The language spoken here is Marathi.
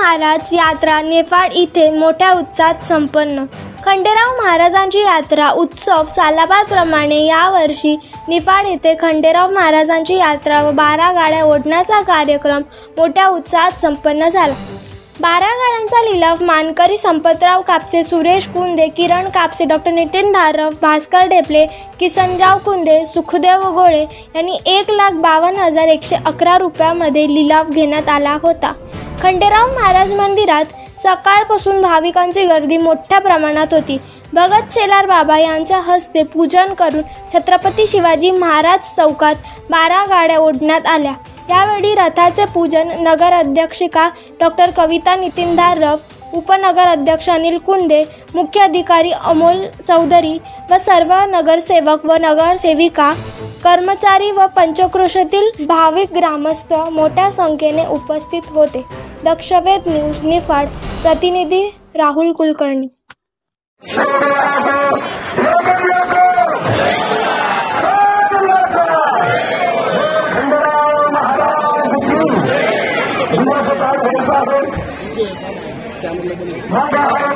महाराज यात्रा निफाड इथे मोठ्या उत्साहात संपन्न। खंडेराव महाराजांची यात्रा उत्सव सालाबादप्रमाणे यावर्षी निफाड येथे खंडेराव महाराजांची यात्रा व 12 गाड्या ओढण्याचा कार्यक्रम मोठ्या उत्साहात संपन्न झाला। 12 गाड्यांचा लिलाव मानकरी संपतराव कापसे, सुरेश कुंदे, किरण कापसे, डॉ. नितीन धारव, भास्कर ढेपले, किसनराव कुंदे, सुखदेव गोळे यांनी 1,52,111 रुपयामध्ये लिलाव घेण्यात आला होता। खंडेराव महाराज मंदिरात सकाळपासून भाविकांची गर्दी मोठ्या प्रमाणात होती। भगत शेलार बाबा यांच्या हस्ते पूजन करून छत्रपती शिवाजी महाराज चौकात 12 गाड्या ओढण्यात आल्या। यावेळी रथाचे पूजन नगर अध्यक्षिका डॉ. कविता नितीन धारव, उपनगर अध्यक्ष अनिल कुंदे, मुख्य अधिकारी अमोल चौधरी व सर्व नगरसेवक व नगरसेविका, कर्मचारी व पंचक्रोशीतील भाविक ग्रामस्थ मोठ्या संख्येने उपस्थित होते। दक्षवेध न्यूज निफाड, प्रतिनिधी राहुल कुलकर्णी। क्या